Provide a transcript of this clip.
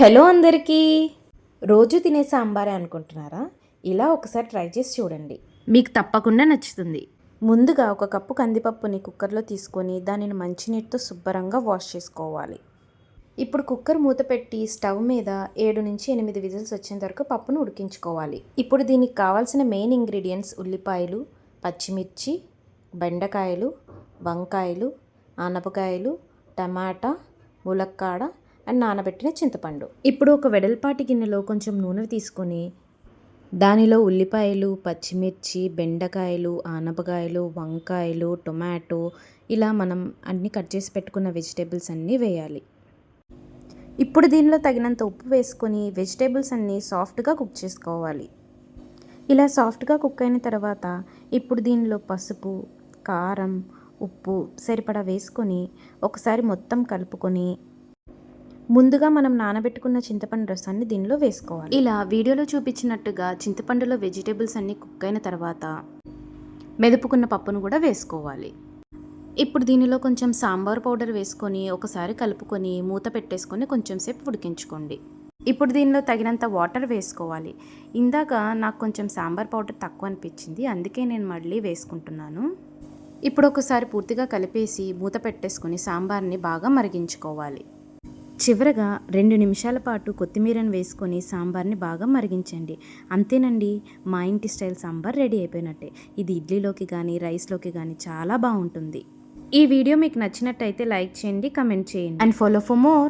Hello అందరికీ. రోజు తినే సాంబారే అనుకుంటున్నారా? ఇలా ఒకసారి ట్రై చేసి చూడండి, మీకు తప్పకుండా నచ్చుతుంది. ముందుగా ఒక కప్పు కందిపప్పుని కుక్కర్లో తీసుకొని దానిని మంచినీటితో శుభ్రంగా వాష్ చేసుకోవాలి. ఇప్పుడు కుక్కర్ మూత పెట్టి స్టవ్ మీద 7-8 విజిల్స్ వచ్చేంత వరకు పప్పును ఉడికించుకోవాలి. ఇప్పుడు దీనికి కావాల్సిన మెయిన్ ఇంగ్రీడియంట్స్ ఉల్లిపాయలు, పచ్చిమిర్చి, బెండకాయలు, వంకాయలు, ఆనపకాయలు, టమాటా, ములక్కాడ అండ్ నానబెట్టిన చింతపండు. ఇప్పుడు ఒక వెడల్పాటి గిన్నెలో కొంచెం నూనె తీసుకొని దానిలో ఉల్లిపాయలు, పచ్చిమిర్చి, బెండకాయలు, ఆనపకాయలు, వంకాయలు, టొమాటో ఇలా మనం అన్నీ కట్ చేసి పెట్టుకున్న వెజిటేబుల్స్ అన్నీ వేయాలి. ఇప్పుడు దీనిలో తగినంత ఉప్పు వేసుకొని వెజిటేబుల్స్ అన్నీ సాఫ్ట్గా కుక్ చేసుకోవాలి. ఇలా సాఫ్ట్గా కుక్ అయిన తర్వాత ఇప్పుడు దీనిలో పసుపు, కారం, ఉప్పు సరిపడా వేసుకొని ఒకసారి మొత్తం కలుపుకొని ముందుగా మనం నానబెట్టుకున్న చింతపండు రసాన్ని దీనిలో వేసుకోవాలి. ఇలా వీడియోలో చూపించినట్టుగా చింతపండులో వెజిటేబుల్స్ అన్నీ కుక్ అయిన తర్వాత మెదుపుకున్న పప్పును కూడా వేసుకోవాలి. ఇప్పుడు దీనిలో కొంచెం సాంబార్ పౌడర్ వేసుకొని ఒకసారి కలుపుకొని మూత పెట్టేసుకొని కొంచెం సేపు ఉడికించుకోండి. ఇప్పుడు దీనిలో తగినంత వాటర్ వేసుకోవాలి. ఇందాక నాకు కొంచెం సాంబార్ పౌడర్ తక్కువ అనిపించింది, అందుకే నేను మళ్ళీ వేసుకుంటున్నాను. ఇప్పుడు ఒకసారి పూర్తిగా కలిపేసి మూత పెట్టేసుకొని సాంబార్ని బాగా మరిగించుకోవాలి. చివరగా 2 నిమిషాల పాటు కొత్తిమీరను వేసుకొని సాంబార్ని బాగా మరిగించండి. అంతేనండి, మా ఇంటి స్టైల్ సాంబార్ రెడీ అయిపోయినట్టే. ఇది ఇడ్లీలోకి కానీ రైస్లోకి కానీ చాలా బాగుంటుంది. ఈ వీడియో మీకు నచ్చినట్టయితే లైక్ చేయండి, కమెంట్ చేయండి అండ్ ఫాలో ఫర్ మోర్.